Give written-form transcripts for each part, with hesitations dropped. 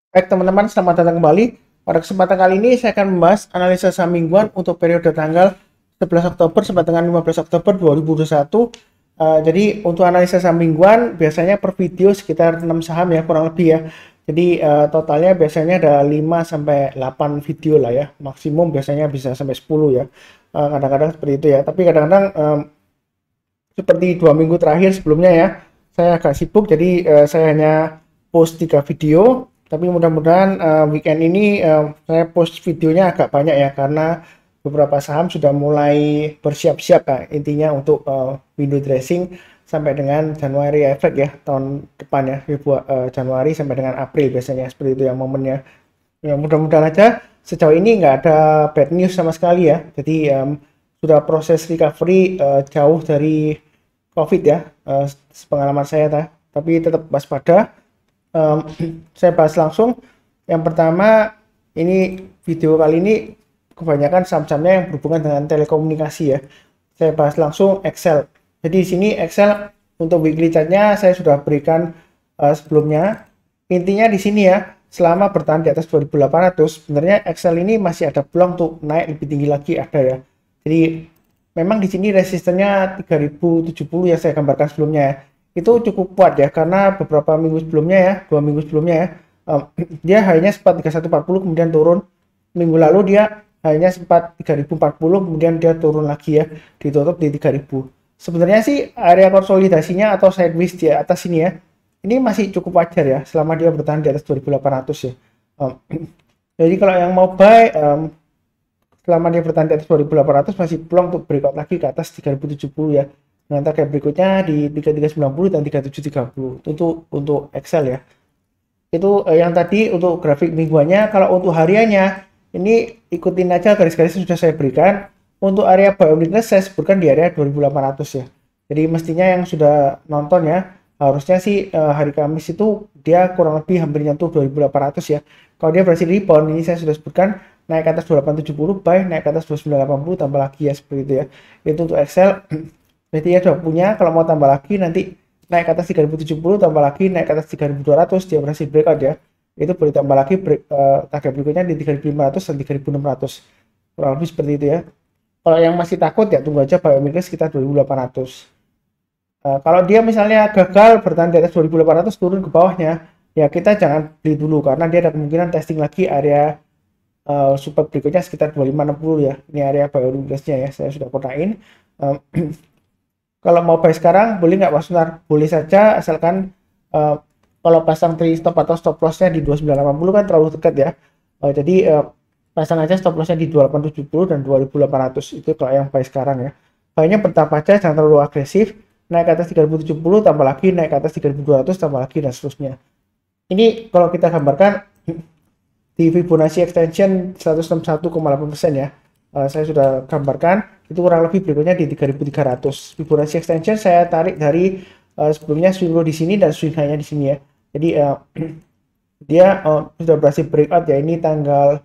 Baik teman-teman, selamat datang kembali. Pada kesempatan kali ini saya akan membahas analisa saham mingguan untuk periode tanggal 11 Oktober sampai dengan 15 Oktober 2021. Jadi untuk analisa saham mingguan biasanya per video sekitar 6 saham ya kurang lebih ya. Jadi totalnya biasanya ada 5 sampai 8 video lah ya. Maksimum biasanya bisa sampai 10 ya. Kadang-kadang seperti itu ya. Tapi kadang-kadang seperti 2 minggu terakhir sebelumnya ya, saya agak sibuk jadi saya hanya post 3 video, tapi mudah-mudahan weekend ini saya post videonya agak banyak ya, karena beberapa saham sudah mulai bersiap-siap ya, intinya untuk window dressing sampai dengan Januari efek ya, tahun depan ya, Januari sampai dengan April biasanya seperti itu yang momennya. Ya, mudah-mudahan aja sejauh ini nggak ada bad news sama sekali ya. Jadi sudah proses recovery jauh dari COVID ya, pengalaman saya tapi tetap waspada. Um, saya bahas langsung. Yang pertama, ini video kali ini kebanyakan saham-sahamnya yang berhubungan dengan telekomunikasi ya. Saya bahas langsung Excel. Jadi di sini Excel untuk weekly chartnya saya sudah berikan sebelumnya. Intinya di sini ya, selama bertahan di atas 2800, sebenarnya Excel ini masih ada peluang untuk naik lebih tinggi lagi ada ya. Jadi memang di sini resistennya 3070 yang saya gambarkan sebelumnya ya. Itu cukup kuat ya, karena beberapa minggu sebelumnya ya, 2 minggu sebelumnya ya, dia hanya sempat 3140 kemudian turun. Minggu lalu dia hanya sempat 3040 kemudian dia turun lagi ya, ditutup di 3000. Sebenarnya sih area konsolidasinya atau sideways di atas ini ya, ini masih cukup wajar ya selama dia bertahan di atas 2800 ya. Jadi kalau yang mau buy selama dia bertahan di atas 2800 masih peluang untuk breakout lagi ke atas 3070 ya, dengan target berikutnya di 3390 dan 3730. Itu untuk Excel ya. Itu yang tadi untuk grafik mingguannya. Kalau untuk hariannya ini ikutin aja garis-garis yang sudah saya berikan. Untuk area buy on weakness saya sebutkan di area 2800 ya. Jadi mestinya yang sudah nonton ya, harusnya sih hari Kamis itu dia kurang lebih hampir nyentuh 2800 ya. Kalau dia berhasil rebound, ini saya sudah sebutkan, naik ke atas 2870 buy, naik ke atas 2980 tambah lagi ya, seperti itu ya. Itu untuk Excel. Berarti ya sudah punya, kalau mau tambah lagi nanti naik ke atas 3070 tambah lagi naik ke atas 3200, dia berhasil breakout ya. Itu boleh tambah lagi target berikutnya di 3500 dan 3600. Kurang lebih seperti itu ya. Kalau yang masih takut ya tunggu aja biomimiknya sekitar 2800. Kalau dia misalnya gagal bertahan di atas 2800 turun ke bawahnya, ya kita jangan beli dulu karena dia ada kemungkinan testing lagi area support berikutnya sekitar 2560 ya. Ini area biomimiknya ya, saya sudah kotain. Kalau mau buy sekarang boleh nggak Mas Sunar? Boleh saja, asalkan kalau pasang trade stop atau stop lossnya di 2980 kan terlalu dekat ya. Jadi pasang aja stop lossnya di 2870 dan 2800, itu kalau yang buy sekarang ya. Buynya bertahap aja, jangan terlalu agresif. Naik ke atas 3070 tambah lagi, naik ke atas 3200 tambah lagi dan seterusnya. Ini kalau kita gambarkan di Fibonacci extension 161,8% ya. Saya sudah gambarkan itu kurang lebih berikutnya di 3300. Fibonacci extension saya tarik dari sebelumnya swing low di sini dan swing high-nya di sini ya. Jadi dia sudah berhasil breakout ya, ini tanggal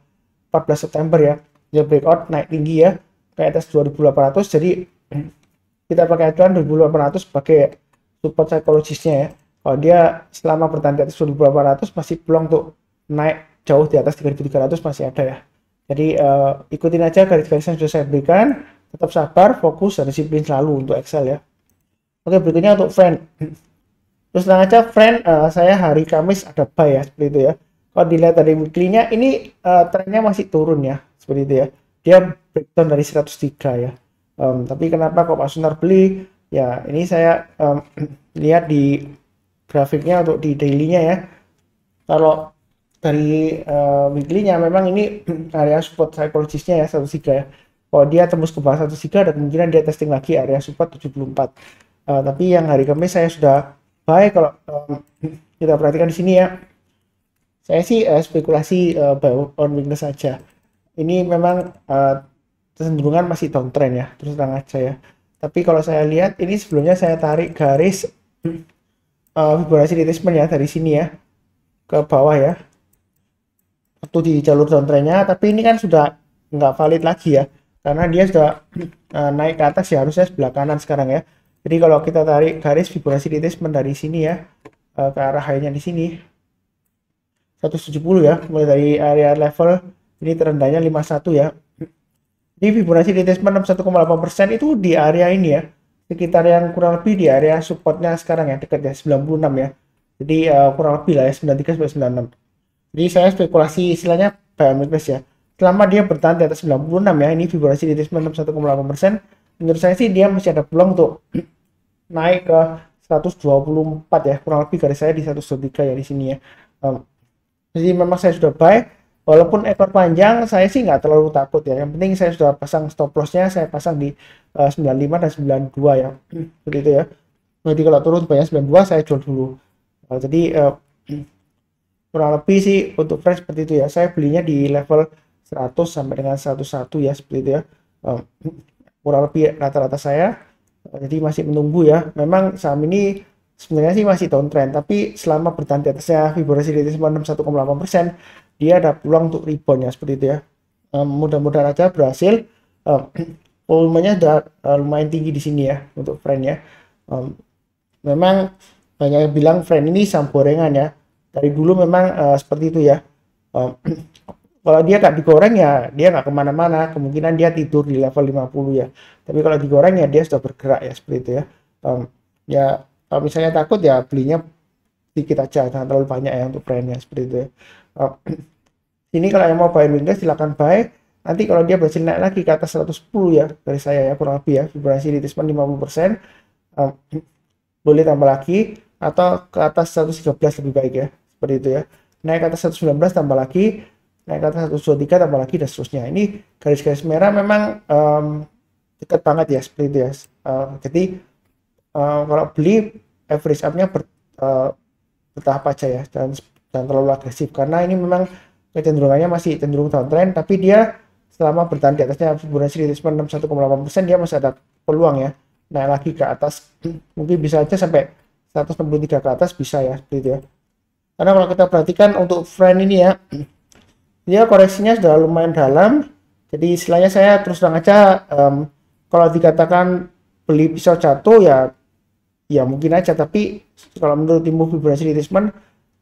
14 September ya. Dia breakout naik tinggi ya ke atas 2800. Jadi kita pakai acuan 2800 pakai support psikologisnya ya. Kalau dia selama bertahan di atas 2800 masih peluang untuk naik jauh di atas 3300 masih ada ya. Jadi ikutin aja garis-garis yang sudah saya berikan, tetap sabar, fokus, dan disiplin selalu untuk Excel ya. Oke, berikutnya untuk friend. Terus tenang aja friend, saya hari Kamis ada buy ya, seperti itu ya. Kalau dilihat dari weekly-nya ini trennya masih turun ya, seperti itu ya. Dia breakdown dari 103 ya. Tapi kenapa kok Pak Sunar beli? Ya ini saya lihat di grafiknya untuk di daily-nya ya. Kalau dari weekly-nya memang ini area support psikologisnya ya 103 ya. Kalau dia tembus ke bawah 103 ada kemungkinan dia testing lagi area support 74. Tapi yang hari Kamis saya sudah buy. Kalau kita perhatikan di sini ya, saya sih spekulasi buy on weakness saja. Ini memang kecenderungan masih downtrend ya, terus terang aja ya. Tapi kalau saya lihat ini sebelumnya saya tarik garis Fibonacci retracement ya dari sini ya ke bawah ya, waktu di jalur downtrendnya, tapi ini kan sudah nggak valid lagi ya, karena dia sudah naik ke atas ya, harusnya sebelah kanan sekarang ya. Jadi kalau kita tarik garis Fibonacci retracement dari sini ya ke arah high-nya di sini, 170 ya, mulai dari area level ini terendahnya 51 ya. Di Fibonacci retracement 61,8% itu di area ini ya, sekitar yang kurang lebih di area supportnya sekarang ya, dekat ya 96 ya. Jadi kurang lebih lah ya 93 sampai 96. Jadi saya spekulasi istilahnya buy and weakness ya. Selama dia bertahan di atas 96 ya, ini Fibonacci retracement 61,8%. Menurut saya sih dia masih ada peluang untuk naik ke 124 ya, kurang lebih garis saya di 123 ya di sini ya. Jadi memang saya sudah buy, walaupun ekor panjang saya sih nggak terlalu takut ya. Yang penting saya sudah pasang stop lossnya, saya pasang di 95 dan 92 ya, seperti itu ya. Jadi kalau turun banyak 92 saya jual dulu. Jadi kurang lebih sih untuk fresh seperti itu ya. Saya belinya di level 100 sampai dengan 101 ya, seperti itu ya. Kurang lebih rata-rata saya. Jadi masih menunggu ya. Memang saham ini sebenarnya sih masih downtrend, tapi selama bertahan di atasnya Fibonacci retracement 61,8%, dia ada peluang untuk rebound ya, seperti itu ya. Mudah-mudahan aja berhasil. Volumenya sudah lumayan tinggi di sini ya untuk trend ya. Memang banyak yang bilang trend ini saham gorengan ya. Dari dulu memang seperti itu ya. Kalau dia nggak digoreng ya dia nggak kemana-mana, kemungkinan dia tidur di level 50 ya. Tapi kalau digoreng ya dia sudah bergerak ya, seperti itu ya. Ya kalau misalnya takut ya belinya sedikit aja, jangan terlalu banyak ya untuk brandnya, seperti itu ya. Ini kalau yang mau buy Windows silahkan buy. Nanti kalau dia berhasil naik lagi ke atas 110 ya dari saya ya, kurang lebih ya, Fibonacci retracement 50%, boleh tambah lagi atau ke atas 113 lebih baik ya, seperti itu ya. Naik ke atas 119 tambah lagi, naik ke atas 123 tambah lagi, dan seterusnya. Ini garis-garis merah memang dekat banget ya, seperti itu ya. Jadi kalau beli average up-nya bertahap aja ya, dan terlalu agresif, karena ini memang kecenderungannya masih cenderung downtrend, tapi dia selama bertahan di atasnya Fibonacci retracement 61,8%, dia masih ada peluang ya naik lagi ke atas, mungkin bisa aja sampai 163 ke atas bisa ya, seperti itu ya. Karena kalau kita perhatikan untuk trend ini ya, dia koreksinya sudah lumayan dalam. Jadi istilahnya saya terus terang aja, kalau dikatakan beli pisau jatuh ya mungkin aja, tapi kalau menurut tim Fibonacci retracement,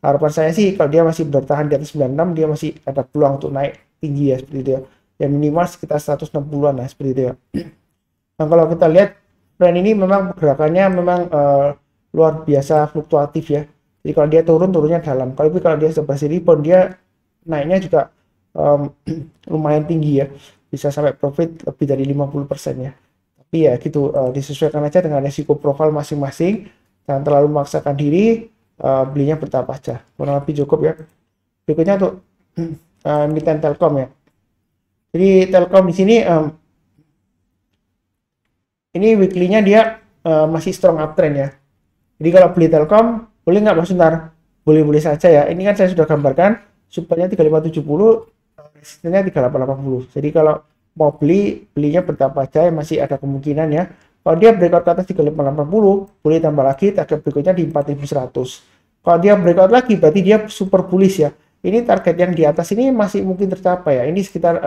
harapan saya sih kalau dia masih bertahan di atas 96, dia masih ada peluang untuk naik tinggi ya, seperti itu ya. Ya minimal sekitar 160-an lah, seperti itu ya. Nah kalau kita lihat tren ini memang pergerakannya memang luar biasa fluktuatif ya. Jadi kalau dia turunnya dalam, kalau dia berhasil rebound, dia naiknya juga lumayan tinggi ya, bisa sampai profit lebih dari 50% ya. Tapi ya gitu, disesuaikan aja dengan risiko profil masing-masing, jangan terlalu memaksakan diri, belinya bertahap aja, kurang lebih cukup ya. Berikutnya untuk emiten Telkom ya. Jadi Telkom di sini ini weekly-nya dia masih strong uptrend ya. Jadi kalau beli Telkom boleh nggak Mas Suntar? Boleh-boleh saja ya. Ini kan saya sudah gambarkan support-nya 3570, resistennya 3880. Jadi kalau mau belinya bertahap aja ya, masih ada kemungkinan ya. Kalau dia breakout ke atas 3880, boleh tambah lagi, target berikutnya di 4100. Kalau dia breakout lagi berarti dia super bullish ya. Ini target yang di atas ini masih mungkin tercapai ya. Ini sekitar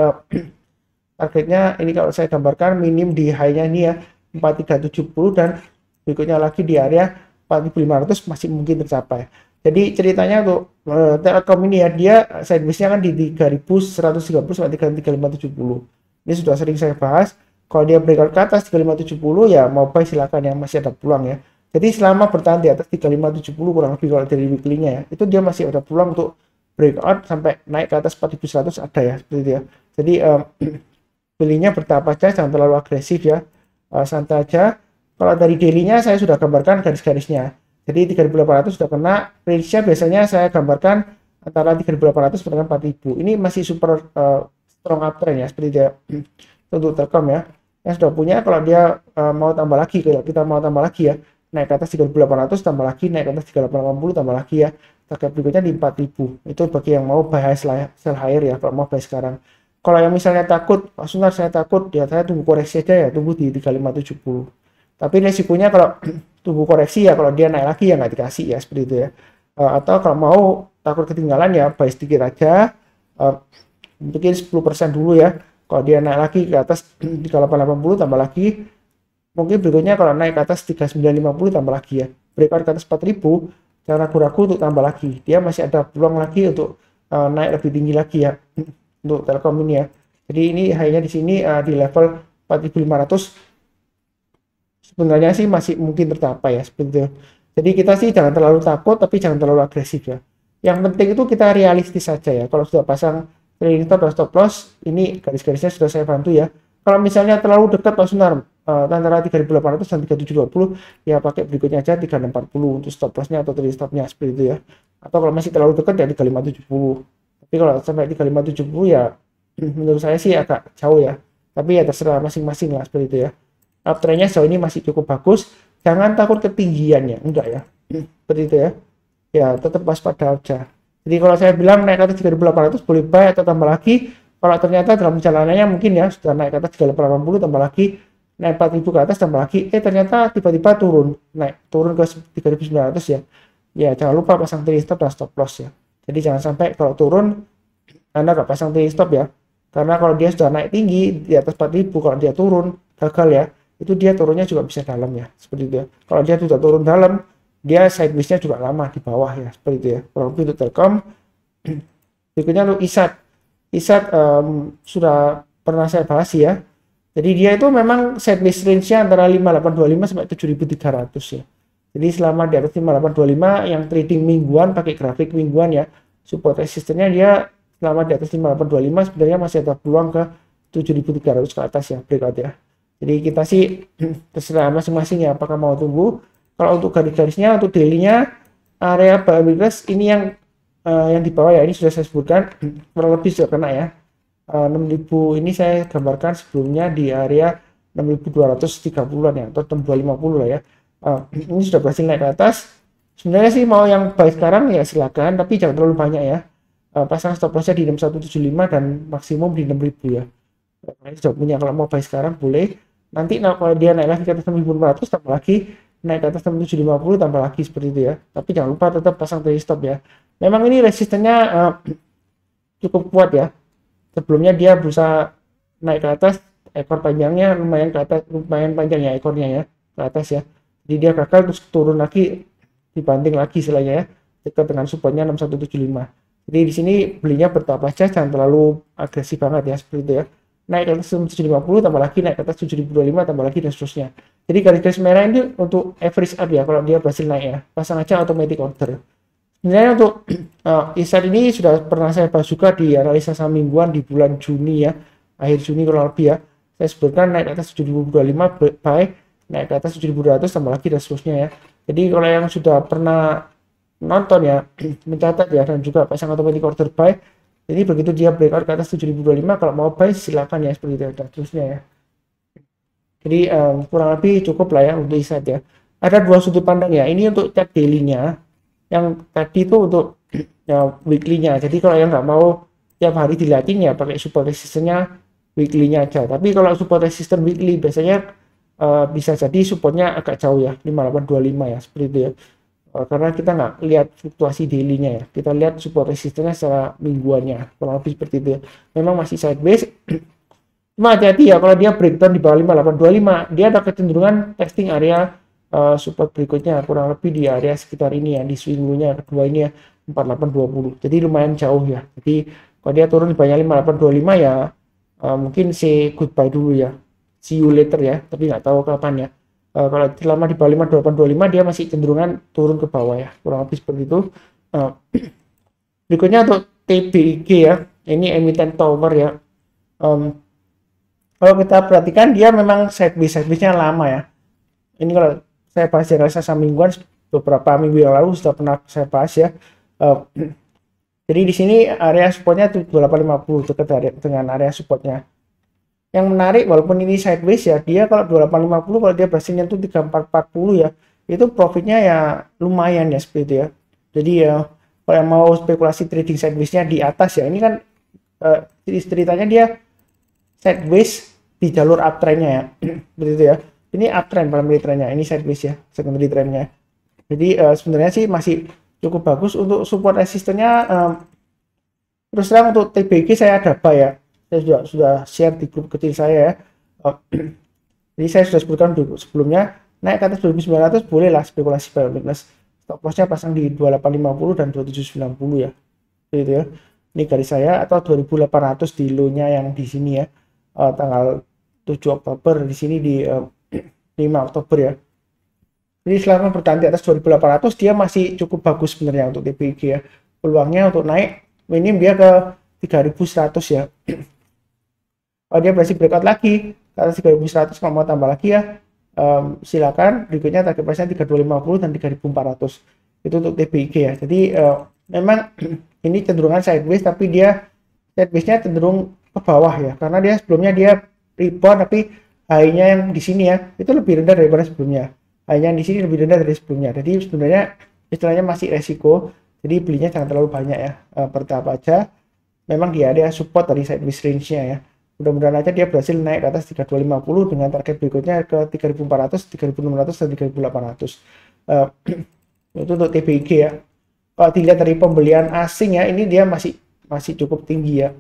targetnya ini kalau saya gambarkan minim di high-nya ini ya 4370, dan berikutnya lagi di area 4500 masih mungkin tercapai. Jadi ceritanya untuk Telkom ini ya, dia sideways-nya kan di 3130 sampai 3570. Ini sudah sering saya bahas. Kalau dia breakout ke atas 3570 ya mau buy silakan ya, masih ada peluang ya. Jadi selama bertahan di atas 3570 kurang lebih kalau dari weekly-nya ya, itu dia masih ada peluang untuk breakout sampai naik ke atas 4100 ada ya, seperti itu ya. Jadi belinya bertahap aja, jangan terlalu agresif ya, santai aja. Kalau dari daily-nya saya sudah gambarkan garis-garisnya. Jadi 3800 sudah kena, range-nya biasanya saya gambarkan antara 3800 dengan 4000. Ini masih super strong uptrend ya, seperti itu ya. Untuk Telkom ya, yang sudah punya kalau dia mau tambah lagi, kalau kita mau tambah lagi ya, naik ke atas 3800 tambah lagi, naik ke atas 3880 tambah lagi ya, target berikutnya di 4000. Itu bagi yang mau buy high sell higher ya, kalau mau buy sekarang. Kalau yang misalnya takut, Pak Sunar saya takut, ya saya tunggu koreksi aja ya, tunggu di 3570. Tapi resikonya kalau tunggu koreksi ya, kalau dia naik lagi ya nggak dikasih ya, seperti itu ya. Atau kalau mau takut ketinggalan ya buy sedikit aja, mungkin 10% dulu ya. Kalau dia naik lagi ke atas 3880 tambah lagi, mungkin berikutnya kalau naik ke atas 3950 tambah lagi ya. Breakout ke atas 4000, jangan ragu-ragu untuk tambah lagi. Dia masih ada peluang lagi untuk naik lebih tinggi lagi ya untuk Telkom ini ya. Jadi ini hanya di sini di level 4.500 sebenarnya sih masih mungkin tercapai ya seperti itu. Jadi kita sih jangan terlalu takut tapi jangan terlalu agresif ya. Yang penting itu kita realistis saja ya. Kalau sudah pasang trailing stop dan stop loss, ini garis-garisnya sudah saya bantu ya. Kalau misalnya terlalu dekat Pak Sunar antara 3.800 dan 3.720 ya pakai berikutnya aja 3.640 untuk stop lossnya atau trailing stopnya seperti itu ya. Atau kalau masih terlalu dekat ya 3.570. Tapi kalau sampai 3.570 ya menurut saya sih agak jauh ya. Tapi ya terserah masing-masing lah seperti itu ya. Uptrendnya sejauh ini masih cukup bagus. Jangan takut ketinggiannya, enggak ya. Seperti itu ya. Ya tetap waspada aja. Jadi kalau saya bilang naik ke atas 3.800 boleh buy atau tambah lagi. Kalau ternyata dalam perjalanannya mungkin ya sudah naik ke atas 3.880 tambah lagi, naik 4.000 ke atas tambah lagi, ternyata tiba-tiba turun ke 3.900 ya. Ya jangan lupa pasang trailing stop dan stop loss ya. Jadi jangan sampai kalau turun Anda nggak pasang trailing stop ya. Karena kalau dia sudah naik tinggi di atas 4.000, kalau dia turun gagal ya, itu dia turunnya juga bisa dalam ya, seperti itu ya. Kalau dia sudah turun dalam, dia sideways-nya juga lama di bawah ya, seperti itu ya. Kurang lebih untuk Telkom. Berikutnya untuk ISAT. ISAT sudah pernah saya bahas ya. Jadi dia itu memang sideways range-nya antara 5825 sampai 7300 ya. Jadi selama di atas 5825 yang trading mingguan pakai grafik mingguan ya, support resistennya dia selama di atas 5825 sebenarnya masih ada peluang ke 7300 ke atas ya, breakout ya. Jadi kita sih terserah masing-masing ya apakah mau tunggu. Kalau untuk garis-garisnya untuk daily-nya area buy ini yang di bawah ya, ini sudah saya sebutkan kurang lebih sudah kena ya. 6000 ini saya gambarkan sebelumnya di area 6230-an ya atau 6250 lah ya. Ini sudah berhasil naik ke atas. Sebenarnya sih mau yang buy sekarang ya silakan, tapi jangan terlalu banyak ya. Pasang stop loss-nya di 6175 dan maksimum di 6000 ya. Ini sudah punya, kalau mau buy sekarang boleh. Nanti kalau dia naik lagi ke atas 6400 tambah lagi, naik ke atas 6750 tambah lagi seperti itu ya. Tapi jangan lupa tetap pasang trailing stop ya. Memang ini resistennya cukup kuat ya. Sebelumnya dia berusaha naik ke atas, ekor panjangnya lumayan ke atas, lumayan panjang ya ekornya ya ke atas ya. Jadi dia gagal terus turun lagi, dibanting lagi istilahnya ya, dekat dengan supportnya 6175. Jadi di sini belinya bertahap aja, jangan terlalu agresif banget ya seperti itu ya. Naik ke atas 750 tambah lagi, naik ke atas 7025 tambah lagi dan seterusnya. Jadi garis-garis merah ini untuk average up ya, kalau dia berhasil naik ya, pasang aja automatic order. Sebenarnya untuk ISAT ini sudah pernah saya bahas juga di analisa saham mingguan di bulan Juni ya, akhir Juni kurang lebih ya. Saya sebutkan naik ke atas 7025 buy, naik ke atas 7200 tambah lagi dan seterusnya ya. Jadi kalau yang sudah pernah nonton ya, mencatat ya, dan juga pasang automatic order buy, jadi begitu dia breakout ke atas 7025 kalau mau buy silakan ya, seperti itu dan seterusnya ya. Jadi kurang lebih cukup lah ya untuk ISAT ya. Ada dua sudut pandang ya, ini untuk chart daily-nya, yang tadi itu untuk ya, weekly-nya. Jadi kalau yang nggak mau tiap hari dilihatin ya pakai support resistance-nya weekly-nya aja. Tapi kalau support resistance weekly biasanya bisa jadi supportnya agak jauh ya, 5825 ya, seperti itu ya. Karena kita nggak lihat fluktuasi daily-nya ya, kita lihat support resistance-nya secara mingguannya, kurang lebih seperti itu ya. Memang masih sideways. Cuma hati-hati ya, kalau dia breakdown di bawah 5825, dia ada kecenderungan testing area support berikutnya kurang lebih di area sekitar ini ya, di swing dulunya kedua ini ya, 4820. Jadi lumayan jauh ya. Jadi kalau dia turun di bawah 5825 ya mungkin say goodbye dulu ya, see you later ya, tapi nggak tahu kapan ya. Kalau selama di bawah 5825 dia masih cenderungan turun ke bawah ya, kurang lebih seperti itu. Berikutnya untuk TBIG ya, ini emiten tower ya. Kalau kita perhatikan dia memang sideways-nya lama ya. Ini kalau saya bahas di analisa saham mingguan beberapa minggu yang lalu sudah pernah saya bahas ya. Jadi di sini area supportnya 2850 dekat dengan area supportnya. Yang menarik walaupun ini sideways ya, dia kalau 2850 kalau dia berhasil nyentuh 3440 ya, itu profitnya ya lumayan ya seperti itu ya. Jadi ya kalau yang mau spekulasi trading sideways-nya di atas ya, ini kan ceritanya dia sideways di jalur uptrend-nya ya. Seperti itu ya. Ini uptrend primary trend-nya, ini sideways ya, secondary trend-nya. Jadi sebenarnya sih masih cukup bagus untuk support resistance-nya. Terus terang untuk TBG saya ada buy ya. Saya sudah share di grup kecil saya ya. Jadi saya sudah sebutkan sebelumnya, naik ke atas 2900 bolehlah spekulasi buy weakness. stop lossnya pasang di 2850 dan 2790 ya, gitu ya. Ini garis saya, atau 2800 di low-nya yang di sini ya, tanggal 7 Oktober di sini di 5 Oktober ya. Jadi selama bertahan di atas 2800 dia masih cukup bagus sebenarnya untuk TPIG ya. Peluangnya untuk naik minim dia ke 3100 ya. Kalau dia berhasil breakout lagi ke atas 3100, kalau mau tambah lagi ya silakan. Berikutnya target price-nya 3250 dan 3400. Itu untuk TPIG ya. Jadi memang ini cenderungan sideways, tapi dia sideways-nya cenderung ke bawah ya. Karena dia sebelumnya dia rebound, tapi high-nya yang di sini ya itu lebih rendah daripada sebelumnya. High-nya di sini lebih rendah dari sebelumnya. Jadi sebenarnya istilahnya masih resiko. Jadi belinya jangan terlalu banyak ya. Bertahap aja. Memang dia ada support dari sideways range-nya ya. Mudah-mudahan aja dia berhasil naik ke atas 3250 dengan target berikutnya ke 3400, 3600 dan 3800. Itu untuk TPIG ya. Kalau dilihat dari pembelian asing ya, ini dia masih cukup tinggi ya.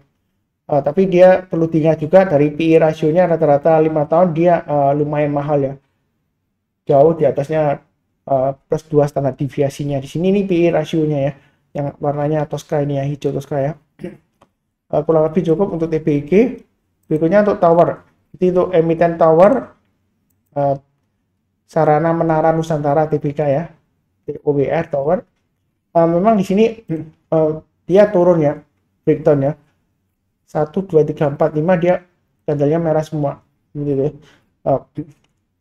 Tapi dia perlu diingat juga dari PE rasionya rata-rata 5 tahun dia lumayan mahal ya. Jauh di atasnya plus 2 standar deviasinya. Di sini nih PE rasionya ya, yang warnanya Tosca ini ya, hijau Tosca ya. Kurang lebih cukup untuk TPIG. Berikutnya untuk tower. Jadi untuk emiten tower, Sarana Menara Nusantara TBK ya, OBR tower. Memang di sini dia turun ya, breakdown ya. 1, 2, 3, 4, 5 dia candlenya merah semua. Gitu ya.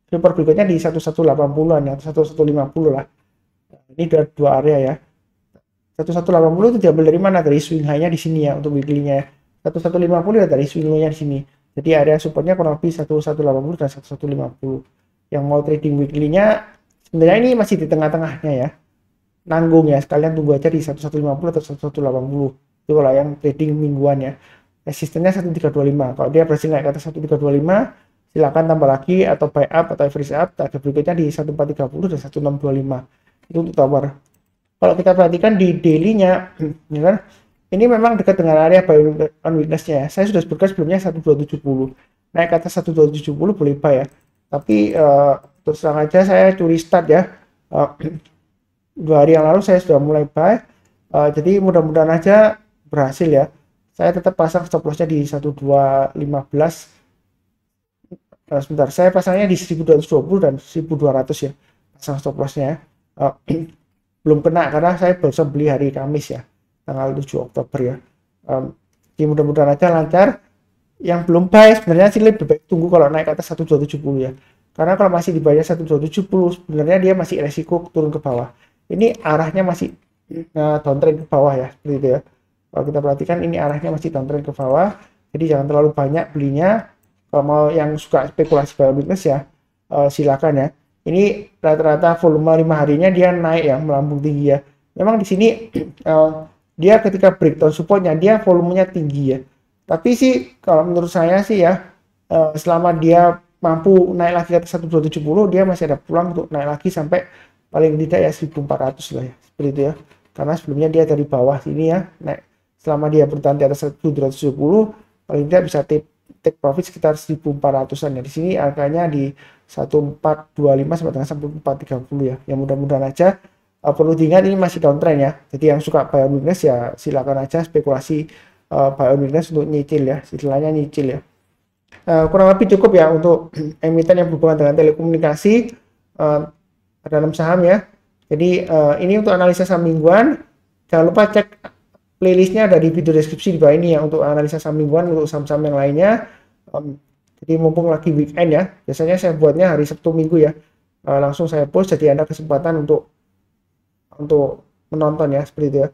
Super berikutnya di 1180-an ya, 1150 lah. Ini dua area ya. 1180 itu diambil dari mana? Dari swing high-nya di sini ya untuk weekly-nya ya. 1150 ya dari swing low-nya di sini. Jadi area supportnya kurang lebih 1180 dan 1150. Yang mau trading weekly-nya sebenarnya ini masih di tengah-tengahnya ya. Nanggung ya, sekalian tunggu aja di 1150 atau 1180. Itu kalau yang trading mingguan ya. Resistennya 1325. Kalau dia berhasil naik ke atas 1325, silakan tambah lagi atau buy up atau average up. Target berikutnya di 1430 dan 1625. Itu untuk tower. Kalau kita perhatikan di daily-nya, ya kan, ini memang dekat dengan area buy on weakness-nya ya. Saya sudah sebutkan sebelumnya 1270. Naik ke atas 1270 boleh buy ya. Tapi terus terang aja saya curi start ya. 2 hari yang lalu saya sudah mulai buy. Jadi mudah-mudahan aja berhasil ya. Saya tetap pasang stop loss-nya di 1215. Sebentar, saya pasangnya di 1220 dan 1200 ya. Pasang stop loss-nya ya. Belum kena karena saya baru beli hari Kamis ya, tanggal 7 Oktober ya. Jadi mudah-mudahan aja lancar. Yang belum buy sebenarnya sih lebih baik tunggu kalau naik ke atas 1270 ya. Karena kalau masih di bawah 1270 sebenarnya dia masih resiko turun ke bawah. Ini arahnya masih downtrend ke bawah ya, seperti itu ya. Kalau kita perhatikan ini arahnya masih downtrend ke bawah. Jadi jangan terlalu banyak belinya. Kalau mau yang suka spekulasi buy weakness ya, silakan ya. Ini rata-rata volume 5 harinya dia naik ya, melambung tinggi ya. Memang di sini dia ketika breakdown supportnya dia volumenya tinggi ya. Tapi sih kalau menurut saya sih ya, selama dia mampu naik lagi ke atas 1270, dia masih ada peluang untuk naik lagi sampai paling tidak ya 1400 lah ya. Seperti itu ya. Karena sebelumnya dia dari bawah sini ya, naik. Selama dia bertahan di atas 1270, paling tidak bisa take profit sekitar 1400-an ya. Di sini angkanya di 1425 sampai dengan 1430 ya. Yang mudah-mudahan aja perlu diingat ini masih downtrend ya. Jadi yang suka buy on weakness ya silakan aja spekulasi buy on weakness untuk nyicil ya. Istilahnya nyicil ya. Kurang lebih cukup ya untuk emiten yang berhubungan dengan telekomunikasi dalam saham ya. Jadi ini untuk analisa saham mingguan. Jangan lupa cek playlistnya ada di video deskripsi di bawah ini ya untuk analisa saham mingguan untuk saham-saham yang lainnya. Jadi mumpung lagi weekend ya, biasanya saya buatnya hari Sabtu Minggu ya, langsung saya post jadi ada kesempatan untuk menonton ya, seperti itu ya.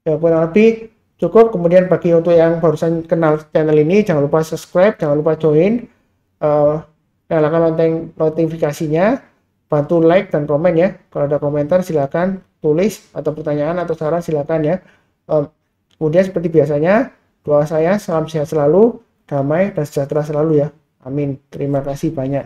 Ya kurang lebih cukup. Kemudian bagi untuk yang barusan kenal channel ini, jangan lupa subscribe, jangan lupa join, nyalakan lonceng notifikasinya, bantu like dan komen ya. Kalau ada komentar silakan tulis, atau pertanyaan atau saran silakan ya. Kemudian seperti biasanya doa saya salam sehat selalu, damai dan sejahtera selalu ya. Amin. Terima kasih banyak.